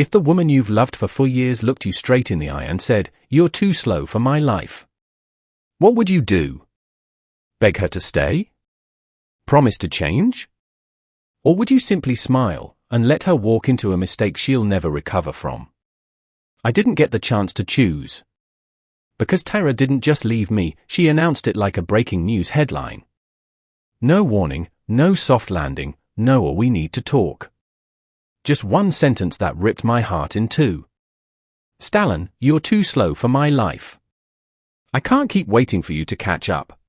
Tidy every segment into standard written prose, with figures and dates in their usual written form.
If the woman you've loved for 4 years looked you straight in the eye and said, "You're too slow for my life," what would you do? Beg her to stay? Promise to change? Or would you simply smile and let her walk into a mistake she'll never recover from? I didn't get the chance to choose. Because Tyra didn't just leave me, she announced it like a breaking news headline. No warning, no soft landing, no "or we need to talk." Just one sentence that ripped my heart in two. "Stallon, you're too slow for my life. I can't keep waiting for you to catch up."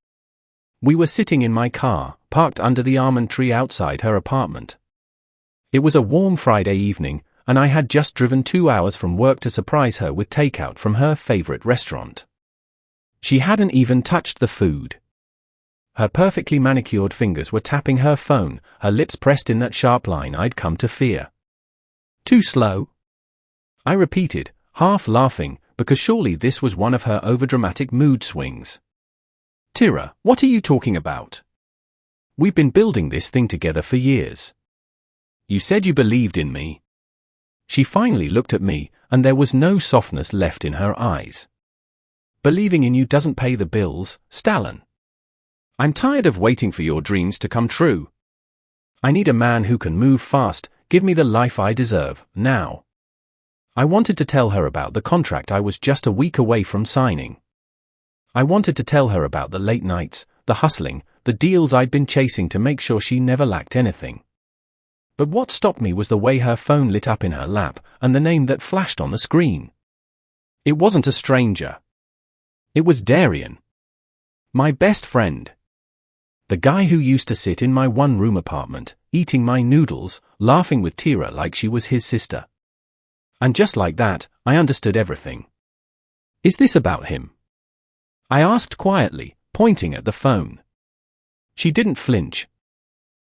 We were sitting in my car, parked under the almond tree outside her apartment. It was a warm Friday evening, and I had just driven 2 hours from work to surprise her with takeout from her favorite restaurant. She hadn't even touched the food. Her perfectly manicured fingers were tapping her phone, her lips pressed in that sharp line I'd come to fear. "Too slow?" I repeated, half laughing, because surely this was one of her overdramatic mood swings. "Tyra, what are you talking about? We've been building this thing together for years. You said you believed in me." She finally looked at me, and there was no softness left in her eyes. "Believing in you doesn't pay the bills, Stallon. I'm tired of waiting for your dreams to come true. I need a man who can move fast, give me the life I deserve, now." I wanted to tell her about the contract I was just a week away from signing. I wanted to tell her about the late nights, the hustling, the deals I'd been chasing to make sure she never lacked anything. But what stopped me was the way her phone lit up in her lap, and the name that flashed on the screen. It wasn't a stranger. It was Darien. My best friend. The guy who used to sit in my one-room apartment, eating my noodles, laughing with Tyra like she was his sister. And just like that, I understood everything. "Is this about him?" I asked quietly, pointing at the phone. She didn't flinch.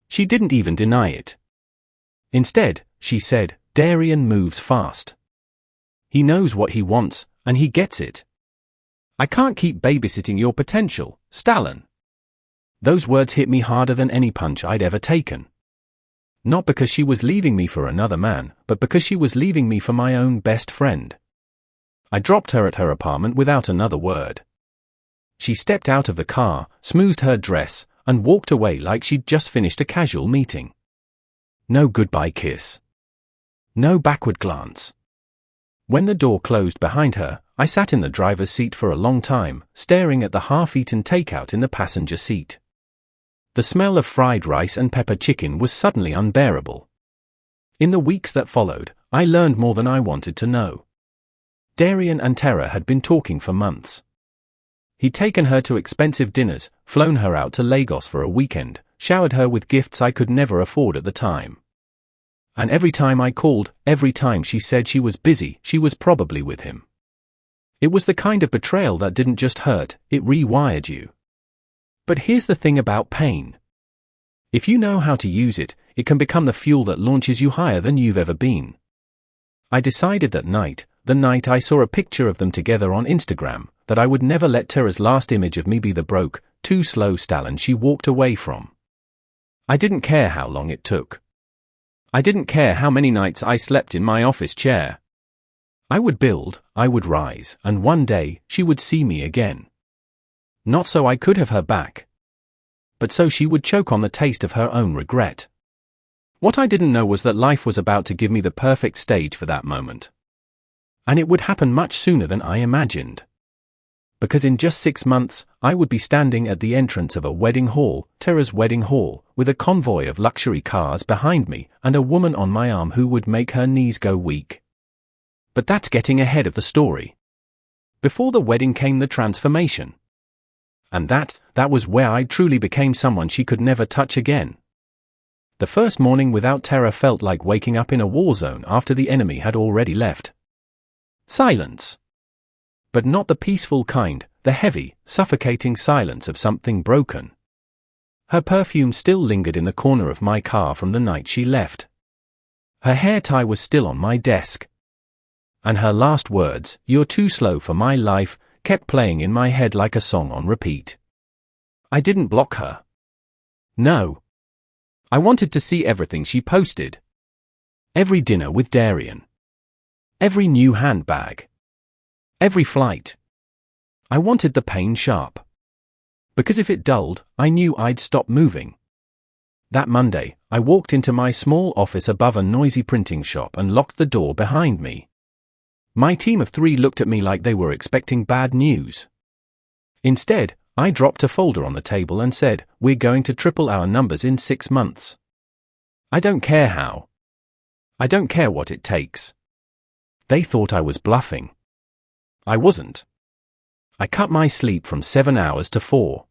She didn't even deny it. Instead, she said, "Darien moves fast. He knows what he wants, and he gets it. I can't keep babysitting your potential, Stallon." Those words hit me harder than any punch I'd ever taken. Not because she was leaving me for another man, but because she was leaving me for my own best friend. I dropped her at her apartment without another word. She stepped out of the car, smoothed her dress, and walked away like she'd just finished a casual meeting. No goodbye kiss. No backward glance. When the door closed behind her, I sat in the driver's seat for a long time, staring at the half-eaten takeout in the passenger seat. The smell of fried rice and pepper chicken was suddenly unbearable. In the weeks that followed, I learned more than I wanted to know. Darien and Tyra had been talking for months. He'd taken her to expensive dinners, flown her out to Lagos for a weekend, showered her with gifts I could never afford at the time. And every time I called, every time she said she was busy, she was probably with him. It was the kind of betrayal that didn't just hurt, it rewired you. But here's the thing about pain. If you know how to use it, it can become the fuel that launches you higher than you've ever been. I decided that night, the night I saw a picture of them together on Instagram, that I would never let Tyra's last image of me be the broke, too slow Stallon she walked away from. I didn't care how long it took. I didn't care how many nights I slept in my office chair. I would build, I would rise, and one day, she would see me again. Not so I could have her back, but so she would choke on the taste of her own regret. What I didn't know was that life was about to give me the perfect stage for that moment. And it would happen much sooner than I imagined. Because in just 6 months, I would be standing at the entrance of a wedding hall, Tyra's wedding hall, with a convoy of luxury cars behind me and a woman on my arm who would make her knees go weak. But that's getting ahead of the story. Before the wedding came the transformation. And that was where I truly became someone she could never touch again. The first morning without Tyra felt like waking up in a war zone after the enemy had already left. Silence. But not the peaceful kind, the heavy, suffocating silence of something broken. Her perfume still lingered in the corner of my car from the night she left. Her hair tie was still on my desk. And her last words, "You're too slow for my life," kept playing in my head like a song on repeat. I didn't block her. No. I wanted to see everything she posted. Every dinner with Darien. Every new handbag. Every flight. I wanted the pain sharp. Because if it dulled, I knew I'd stop moving. That Monday, I walked into my small office above a noisy printing shop and locked the door behind me. My team of 3 looked at me like they were expecting bad news. Instead, I dropped a folder on the table and said, "We're going to triple our numbers in 6 months. I don't care how. I don't care what it takes." They thought I was bluffing. I wasn't. I cut my sleep from 7 hours to 4.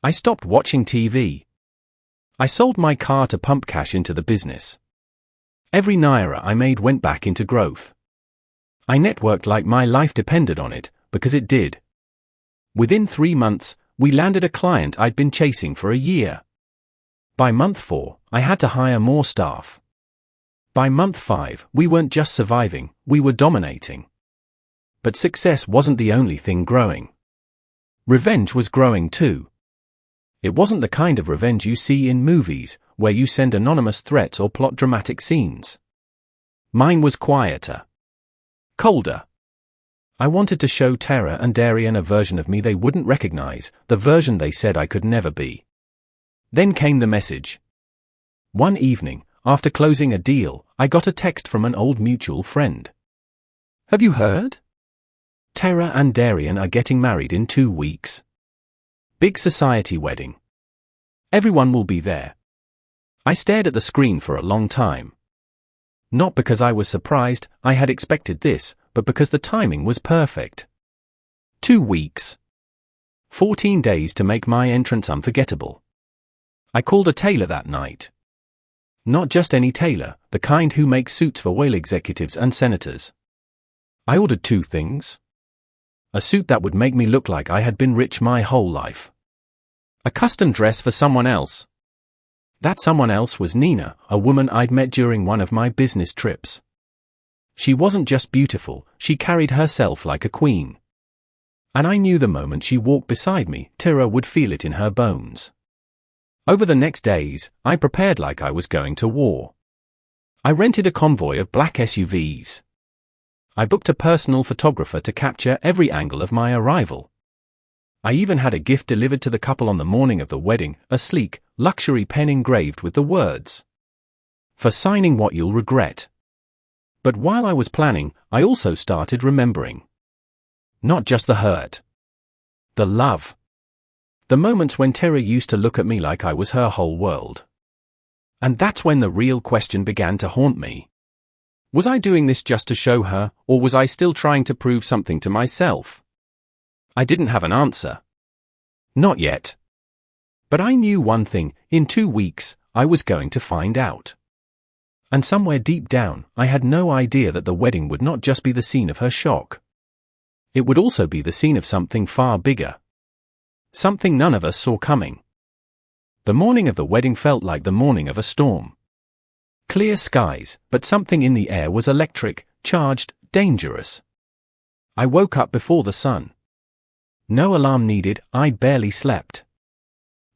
I stopped watching TV. I sold my car to pump cash into the business. Every naira I made went back into growth. I networked like my life depended on it, because it did. Within 3 months, we landed a client I'd been chasing for a year. By month 4, I had to hire more staff. By month 5, we weren't just surviving, we were dominating. But success wasn't the only thing growing. Revenge was growing too. It wasn't the kind of revenge you see in movies, where you send anonymous threats or plot dramatic scenes. Mine was quieter. Colder. I wanted to show Tyra and Darien a version of me they wouldn't recognize, the version they said I could never be. Then came the message. One evening, after closing a deal, I got a text from an old mutual friend. "Have you heard? Tyra and Darien are getting married in 2 weeks. Big society wedding. Everyone will be there." I stared at the screen for a long time. Not because I was surprised, I had expected this, but because the timing was perfect. 2 weeks. 14 days to make my entrance unforgettable. I called a tailor that night. Not just any tailor, the kind who makes suits for whale executives and senators. I ordered 2 things. A suit that would make me look like I had been rich my whole life. A custom dress for someone else. That someone else was Nina, a woman I'd met during one of my business trips. She wasn't just beautiful, she carried herself like a queen. And I knew the moment she walked beside me, Tyra would feel it in her bones. Over the next days, I prepared like I was going to war. I rented a convoy of black SUVs. I booked a personal photographer to capture every angle of my arrival. I even had a gift delivered to the couple on the morning of the wedding, a sleek, luxury pen engraved with the words, "For signing what you'll regret." But while I was planning, I also started remembering. Not just the hurt. The love. The moments when Tyra used to look at me like I was her whole world. And that's when the real question began to haunt me. Was I doing this just to show her, or was I still trying to prove something to myself? I didn't have an answer. Not yet. But I knew one thing, in 2 weeks, I was going to find out. And somewhere deep down, I had no idea that the wedding would not just be the scene of her shock. It would also be the scene of something far bigger. Something none of us saw coming. The morning of the wedding felt like the morning of a storm. Clear skies, but something in the air was electric, charged, dangerous. I woke up before the sun. No alarm needed, I barely slept.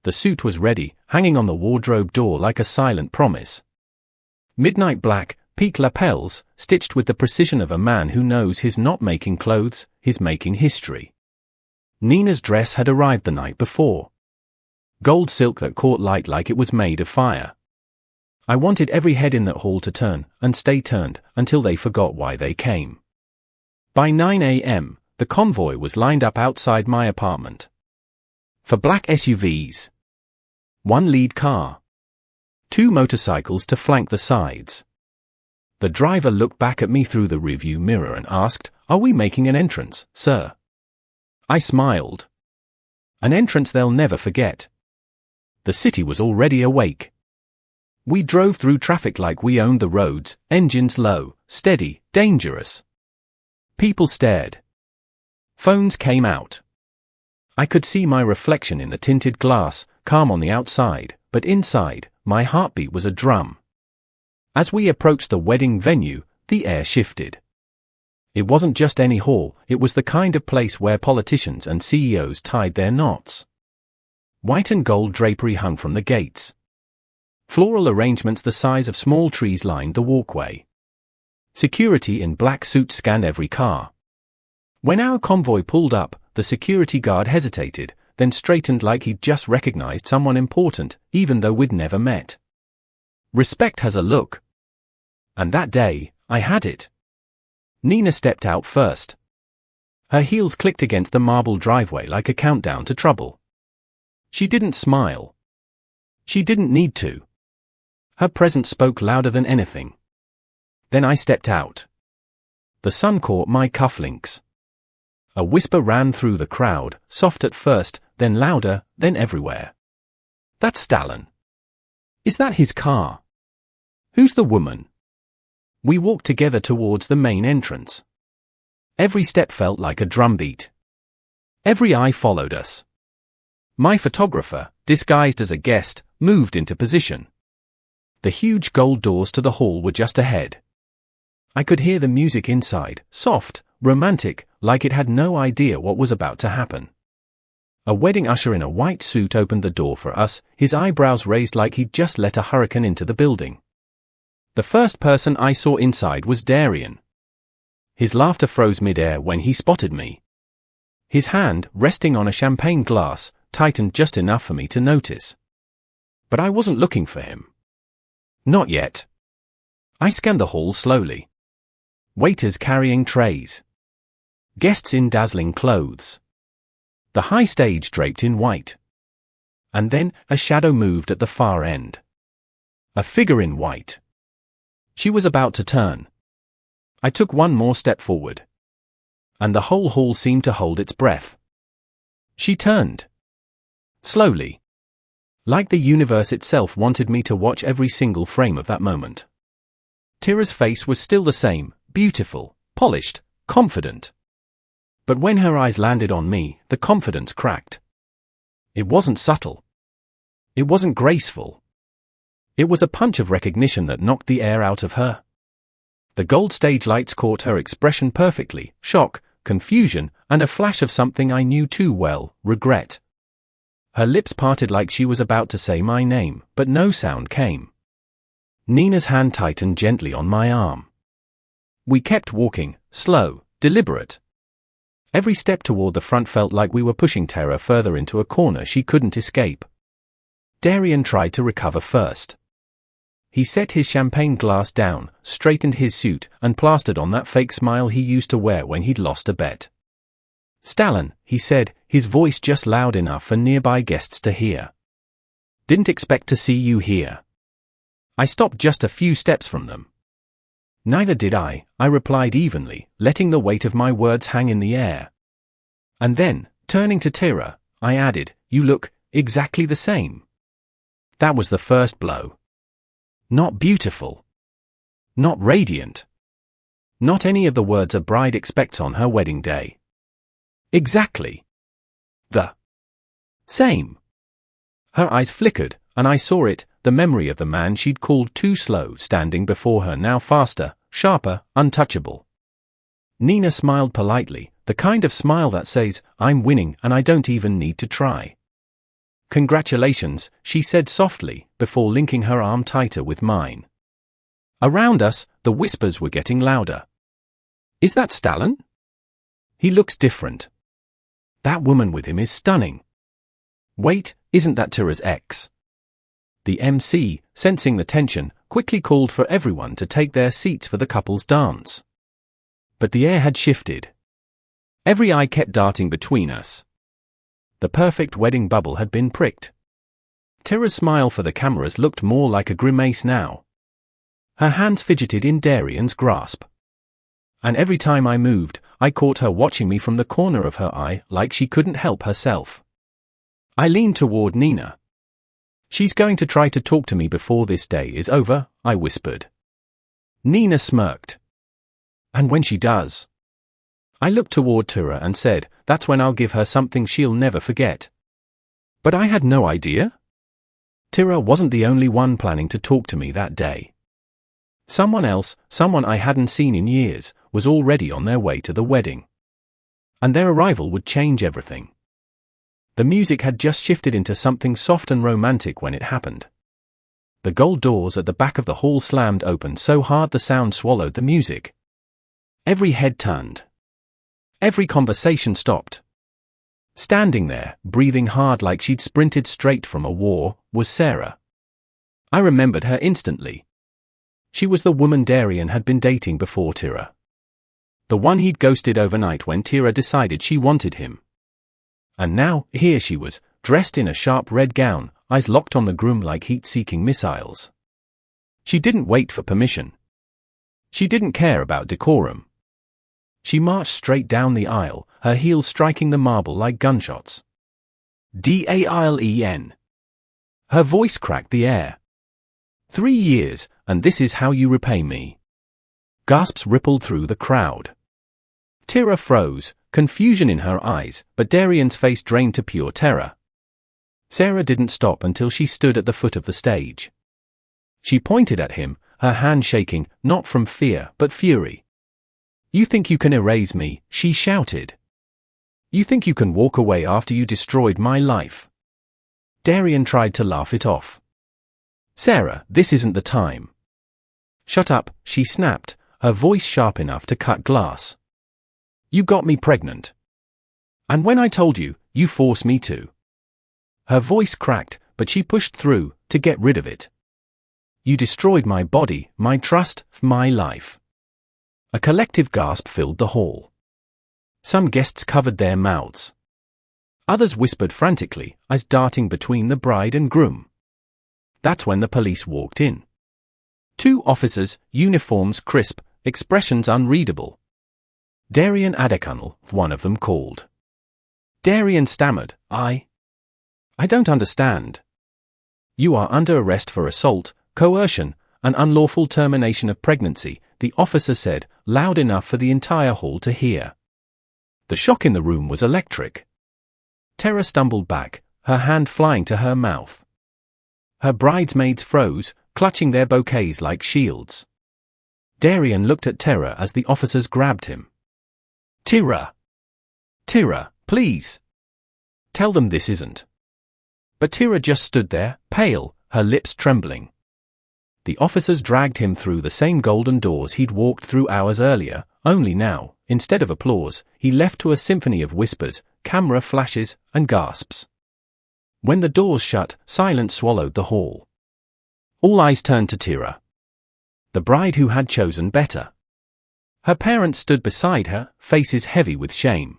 The suit was ready, hanging on the wardrobe door like a silent promise. Midnight black, peak lapels, stitched with the precision of a man who knows he's not making clothes, he's making history. Nina's dress had arrived the night before. Gold silk that caught light like it was made of fire. I wanted every head in that hall to turn, and stay turned, until they forgot why they came. By 9 a.m., the convoy was lined up outside my apartment. For black SUVs. 1 lead car. 2 motorcycles to flank the sides. The driver looked back at me through the rearview mirror and asked, "Are we making an entrance, sir?" I smiled. An entrance they'll never forget. The city was already awake. We drove through traffic like we owned the roads, engines low, steady, dangerous. People stared. Phones came out. I could see my reflection in the tinted glass, calm on the outside, but inside, my heartbeat was a drum. As we approached the wedding venue, the air shifted. It wasn't just any hall, it was the kind of place where politicians and CEOs tied their knots. White and gold drapery hung from the gates. Floral arrangements the size of small trees lined the walkway. Security in black suits scanned every car. When our convoy pulled up, the security guard hesitated, then straightened like he'd just recognized someone important, even though we'd never met. Respect has a look. And that day, I had it. Nina stepped out first. Her heels clicked against the marble driveway like a countdown to trouble. She didn't smile. She didn't need to. Her presence spoke louder than anything. Then I stepped out. The sun caught my cufflinks. A whisper ran through the crowd, soft at first, then louder, then everywhere. That's Stallon. Is that his car? Who's the woman? We walked together towards the main entrance. Every step felt like a drumbeat. Every eye followed us. My photographer, disguised as a guest, moved into position. The huge gold doors to the hall were just ahead. I could hear the music inside, soft, romantic, like it had no idea what was about to happen. A wedding usher in a white suit opened the door for us, his eyebrows raised like he'd just let a hurricane into the building. The first person I saw inside was Darien. His laughter froze mid-air when he spotted me. His hand, resting on a champagne glass, tightened just enough for me to notice. But I wasn't looking for him. Not yet. I scanned the hall slowly. Waiters carrying trays. Guests in dazzling clothes. The high stage draped in white. And then, a shadow moved at the far end. A figure in white. She was about to turn. I took one more step forward. And the whole hall seemed to hold its breath. She turned. Slowly. Like the universe itself wanted me to watch every single frame of that moment. Tyra's face was still the same, beautiful, polished, confident. But when her eyes landed on me, the confidence cracked. It wasn't subtle. It wasn't graceful. It was a punch of recognition that knocked the air out of her. The gold stage lights caught her expression perfectly, shock, confusion, and a flash of something I knew too well, regret. Her lips parted like she was about to say my name, but no sound came. Nina's hand tightened gently on my arm. We kept walking, slow, deliberate. Every step toward the front felt like we were pushing Tyra further into a corner she couldn't escape. Darien tried to recover first. He set his champagne glass down, straightened his suit, and plastered on that fake smile he used to wear when he'd lost a bet. Stallon, he said, his voice just loud enough for nearby guests to hear. Didn't expect to see you here. I stopped just a few steps from them. Neither did I replied evenly, letting the weight of my words hang in the air. And then, turning to Tyra, I added, you look exactly the same. That was the first blow. Not beautiful. Not radiant. Not any of the words a bride expects on her wedding day. Exactly. The same. Her eyes flickered, and I saw it, the memory of the man she'd called too slow standing before her now faster, sharper, untouchable. Nina smiled politely, the kind of smile that says, I'm winning and I don't even need to try. Congratulations, she said softly, before linking her arm tighter with mine. Around us, the whispers were getting louder. Is that Stallon? He looks different. That woman with him is stunning. Wait, isn't that Tyra's ex? The MC, sensing the tension, quickly called for everyone to take their seats for the couple's dance. But the air had shifted. Every eye kept darting between us. The perfect wedding bubble had been pricked. Tyra's smile for the cameras looked more like a grimace now. Her hands fidgeted in Darien's grasp. And every time I moved, I caught her watching me from the corner of her eye like she couldn't help herself. I leaned toward Nina. She's going to try to talk to me before this day is over, I whispered. Nina smirked. And when she does? I looked toward Tyra and said, that's when I'll give her something she'll never forget. But I had no idea. Tyra wasn't the only one planning to talk to me that day. Someone else, someone I hadn't seen in years, was already on their way to the wedding. And their arrival would change everything. The music had just shifted into something soft and romantic when it happened. The gold doors at the back of the hall slammed open so hard the sound swallowed the music. Every head turned. Every conversation stopped. Standing there, breathing hard like she'd sprinted straight from a war, was Sarah. I remembered her instantly. She was the woman Darien had been dating before Tyra. The one he'd ghosted overnight when Tyra decided she wanted him. And now, here she was, dressed in a sharp red gown, eyes locked on the groom like heat-seeking missiles. She didn't wait for permission. She didn't care about decorum. She marched straight down the aisle, her heels striking the marble like gunshots. Darien. Her voice cracked the air. 3 years, and this is how you repay me. Gasps rippled through the crowd. Tyra froze, confusion in her eyes, but Darien's face drained to pure terror. Sarah didn't stop until she stood at the foot of the stage. She pointed at him, her hand shaking, not from fear, but fury. You think you can erase me, she shouted. You think you can walk away after you destroyed my life? Darien tried to laugh it off. Sarah, this isn't the time. Shut up, she snapped, her voice sharp enough to cut glass. You got me pregnant. And when I told you, you forced me to. Her voice cracked, but she pushed through, to get rid of it. You destroyed my body, my trust, my life. A collective gasp filled the hall. Some guests covered their mouths. Others whispered frantically, eyes darting between the bride and groom. That's when the police walked in. 2 officers, uniforms crisp, expressions unreadable. Darien Adekunle, one of them called. Darien stammered, I don't understand. You are under arrest for assault, coercion, and unlawful termination of pregnancy, the officer said, loud enough for the entire hall to hear. The shock in the room was electric. Terra stumbled back, her hand flying to her mouth. Her bridesmaids froze, clutching their bouquets like shields. Darien looked at Terra as the officers grabbed him. Tyra! Tyra, please! Tell them this isn't. But Tyra just stood there, pale, her lips trembling. The officers dragged him through the same golden doors he'd walked through hours earlier, only now, instead of applause, he left to a symphony of whispers, camera flashes, and gasps. When the doors shut, silence swallowed the hall. All eyes turned to Tyra. The bride who had chosen better. Her parents stood beside her, faces heavy with shame.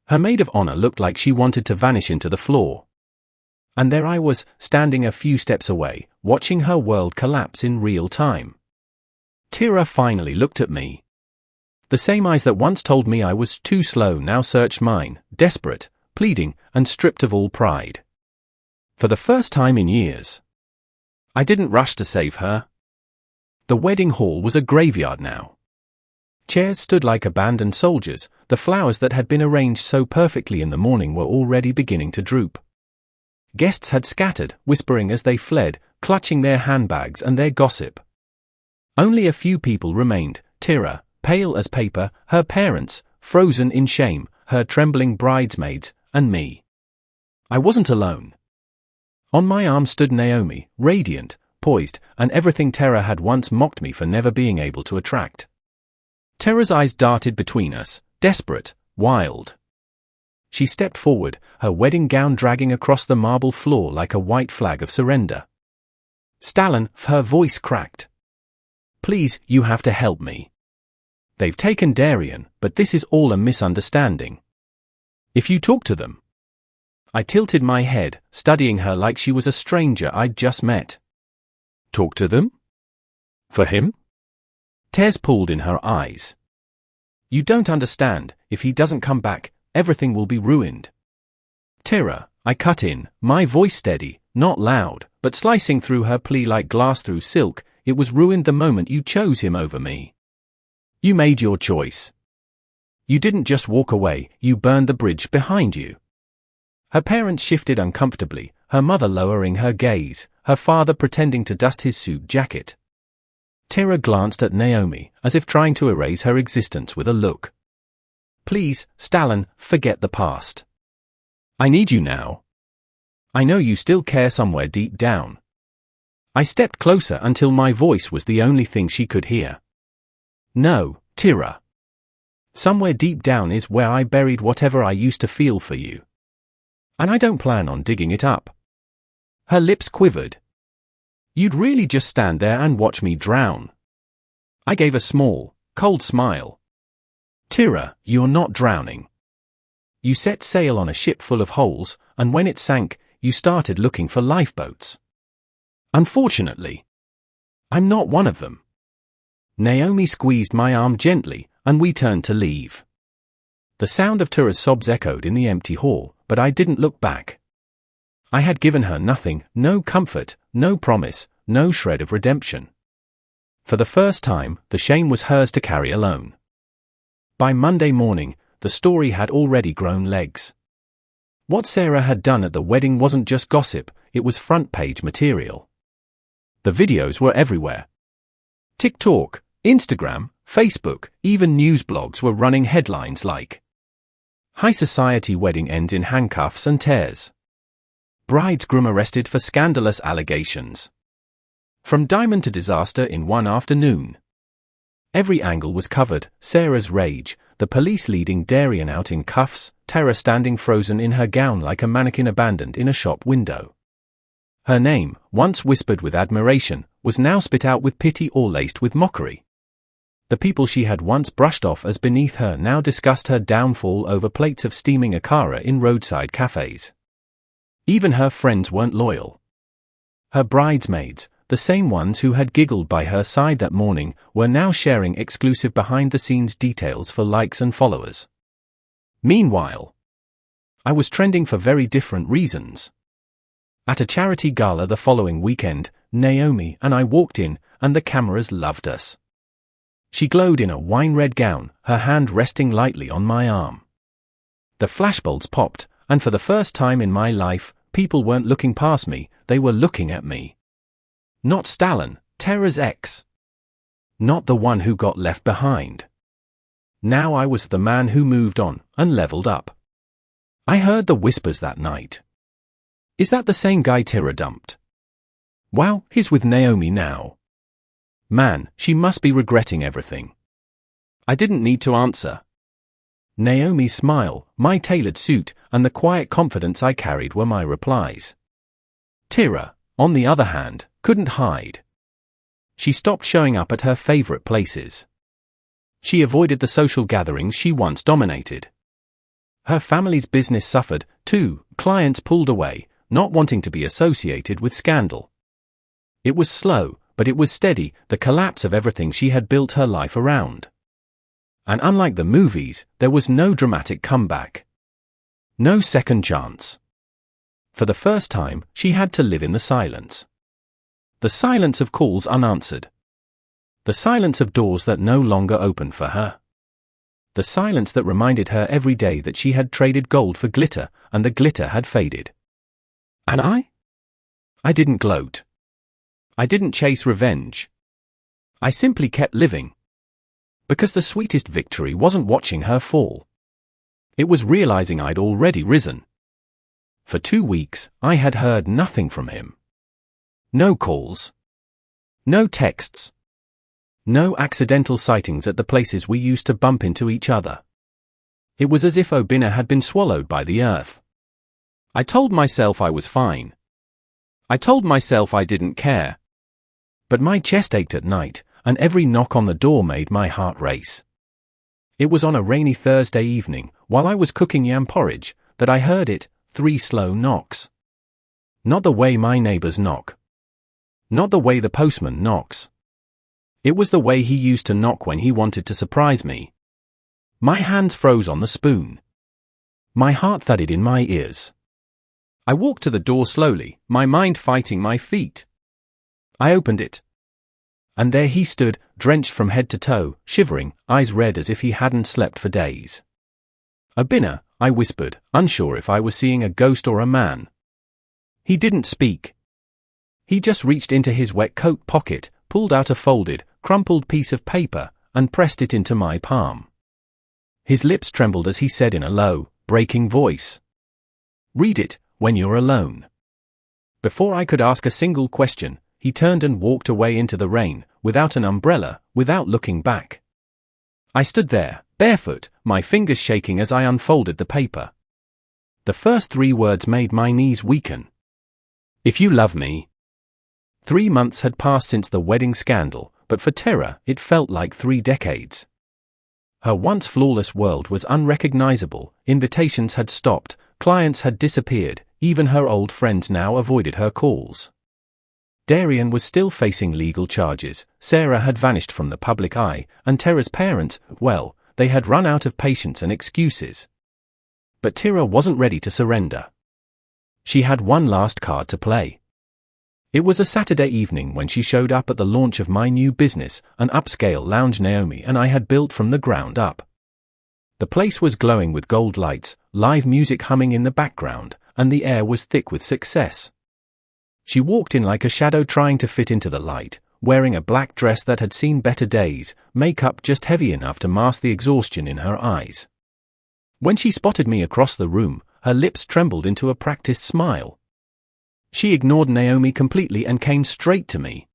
Her maid of honor looked like she wanted to vanish into the floor. And there I was, standing a few steps away, watching her world collapse in real time. Tyra finally looked at me. The same eyes that once told me I was too slow now searched mine, desperate, pleading, and stripped of all pride. For the first time in years. I didn't rush to save her. The wedding hall was a graveyard now. Chairs stood like abandoned soldiers, the flowers that had been arranged so perfectly in the morning were already beginning to droop. Guests had scattered, whispering as they fled, clutching their handbags and their gossip. Only a few people remained, Tyra, pale as paper, her parents, frozen in shame, her trembling bridesmaids, and me. I wasn't alone. On my arm stood Naomi, radiant, poised, and everything Tyra had once mocked me for never being able to attract. Tyra's eyes darted between us, desperate, wild. She stepped forward, her wedding gown dragging across the marble floor like a white flag of surrender. Stallon, her voice cracked. Please, you have to help me. They've taken Darien, but this is all a misunderstanding. If you talk to them. I tilted my head, studying her like she was a stranger I'd just met. Talk to them? For him? Tears pulled in her eyes. You don't understand, if he doesn't come back, everything will be ruined. Tyra, I cut in, my voice steady, not loud, but slicing through her plea like glass through silk. It was ruined the moment you chose him over me. You made your choice. You didn't just walk away, you burned the bridge behind you. Her parents shifted uncomfortably, her mother lowering her gaze, her father pretending to dust his suit jacket. Tyra glanced at Naomi, as if trying to erase her existence with a look. Please, Stallon, forget the past. I need you now. I know you still care somewhere deep down. I stepped closer until my voice was the only thing she could hear. No, Tyra. Somewhere deep down is where I buried whatever I used to feel for you. And I don't plan on digging it up. Her lips quivered. You'd really just stand there and watch me drown. I gave a small, cold smile. Tyra, you're not drowning. You set sail on a ship full of holes, and when it sank, you started looking for lifeboats. Unfortunately, I'm not one of them. Naomi squeezed my arm gently, and we turned to leave. The sound of Tyra's sobs echoed in the empty hall, but I didn't look back. I had given her nothing, no comfort, no promise, no shred of redemption. For the first time, the shame was hers to carry alone. By Monday morning, the story had already grown legs. What Sarah had done at the wedding wasn't just gossip, it was front-page material. The videos were everywhere. TikTok, Instagram, Facebook, even news blogs were running headlines like High Society Wedding Ends in Handcuffs and Tears. Bridegroom arrested for scandalous allegations. From diamond to disaster in one afternoon. Every angle was covered, Sarah's rage, the police leading Darien out in cuffs, Tyra standing frozen in her gown like a mannequin abandoned in a shop window. Her name, once whispered with admiration, was now spit out with pity or laced with mockery. The people she had once brushed off as beneath her now discussed her downfall over plates of steaming akara in roadside cafes. Even her friends weren't loyal. Her bridesmaids, the same ones who had giggled by her side that morning, were now sharing exclusive behind-the-scenes details for likes and followers. Meanwhile, I was trending for very different reasons. At a charity gala the following weekend, Naomi and I walked in, and the cameras loved us. She glowed in a wine-red gown, her hand resting lightly on my arm. The flashbulbs popped, and for the first time in my life, people weren't looking past me, they were looking at me. Not Stallon, Tyra's ex. Not the one who got left behind. Now I was the man who moved on, and leveled up. I heard the whispers that night. Is that the same guy Tyra dumped? Wow, he's with Naomi now. Man, she must be regretting everything. I didn't need to answer. Naomi's smile, my tailored suit, and the quiet confidence I carried were my replies. Tyra, on the other hand, couldn't hide. She stopped showing up at her favorite places. She avoided the social gatherings she once dominated. Her family's business suffered, too, clients pulled away, not wanting to be associated with scandal. It was slow, but it was steady, the collapse of everything she had built her life around. And unlike the movies, there was no dramatic comeback. No second chance. For the first time, she had to live in the silence. The silence of calls unanswered. The silence of doors that no longer opened for her. The silence that reminded her every day that she had traded gold for glitter, and the glitter had faded. And I didn't gloat. I didn't chase revenge. I simply kept living. Because the sweetest victory wasn't watching her fall. It was realizing I'd already risen. For 2 weeks, I had heard nothing from him. No calls. No texts. No accidental sightings at the places we used to bump into each other. It was as if Obina had been swallowed by the earth. I told myself I was fine. I told myself I didn't care. But my chest ached at night, and every knock on the door made my heart race. It was on a rainy Thursday evening, while I was cooking yam porridge, that I heard it, 3 slow knocks. Not the way my neighbors knock. Not the way the postman knocks. It was the way he used to knock when he wanted to surprise me. My hands froze on the spoon. My heart thudded in my ears. I walked to the door slowly, my mind fighting my feet. I opened it. And there he stood, drenched from head to toe, shivering, eyes red as if he hadn't slept for days. Obina, I whispered, unsure if I was seeing a ghost or a man. He didn't speak. He just reached into his wet coat pocket, pulled out a folded, crumpled piece of paper, and pressed it into my palm. His lips trembled as he said in a low, breaking voice, "Read it, when you're alone." Before I could ask a single question, he turned and walked away into the rain, without an umbrella, without looking back. I stood there, barefoot, my fingers shaking as I unfolded the paper. The first 3 words made my knees weaken. If you love me. 3 months had passed since the wedding scandal, but for Tyra, it felt like 3 decades. Her once flawless world was unrecognizable, invitations had stopped, clients had disappeared, even her old friends now avoided her calls. Darien was still facing legal charges, Sarah had vanished from the public eye, and Tyra's parents, well, they had run out of patience and excuses. But Tyra wasn't ready to surrender. She had one last card to play. It was a Saturday evening when she showed up at the launch of my new business, an upscale lounge Naomi and I had built from the ground up. The place was glowing with gold lights, live music humming in the background, and the air was thick with success. She walked in like a shadow trying to fit into the light, wearing a black dress that had seen better days, makeup just heavy enough to mask the exhaustion in her eyes. When she spotted me across the room, her lips trembled into a practiced smile. She ignored Naomi completely and came straight to me.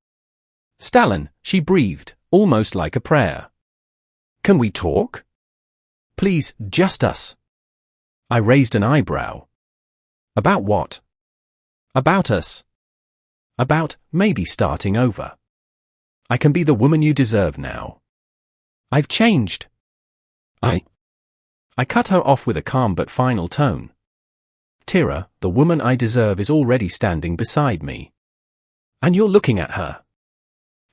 "Stallon," she breathed, almost like a prayer. "Can we talk? Please, just us." I raised an eyebrow. "About what?" "About us. About, maybe starting over. I can be the woman you deserve now. I've changed." I cut her off with a calm but final tone. "Tyra, the woman I deserve is already standing beside me. And you're looking at her."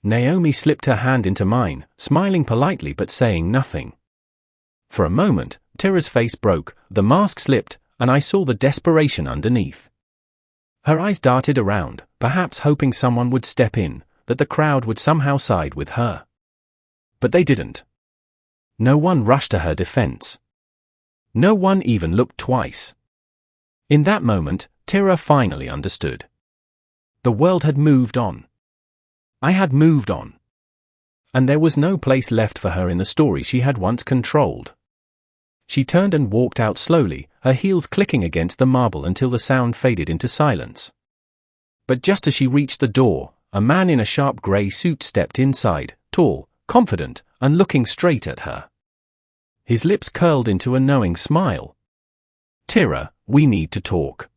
Naomi slipped her hand into mine, smiling politely but saying nothing. For a moment, Tyra's face broke, the mask slipped, and I saw the desperation underneath. Her eyes darted around, perhaps hoping someone would step in, that the crowd would somehow side with her. But they didn't. No one rushed to her defense. No one even looked twice. In that moment, Tyra finally understood. The world had moved on. I had moved on. And there was no place left for her in the story she had once controlled. She turned and walked out slowly, her heels clicking against the marble until the sound faded into silence. But just as she reached the door, a man in a sharp grey suit stepped inside, tall, confident, and looking straight at her. His lips curled into a knowing smile. "Tyra, we need to talk.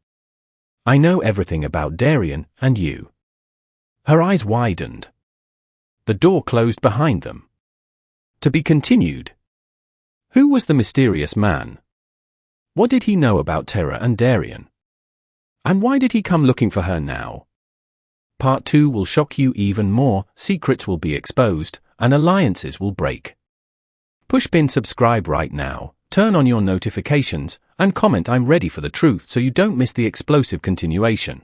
I know everything about Darien and you." Her eyes widened. The door closed behind them. To be continued. Who was the mysterious man? What did he know about Tyra and Darien? And why did he come looking for her now? Part 2 will shock you even more, secrets will be exposed, and alliances will break. Push pin subscribe right now. Turn on your notifications, and comment "I'm ready for the truth" so you don't miss the explosive continuation.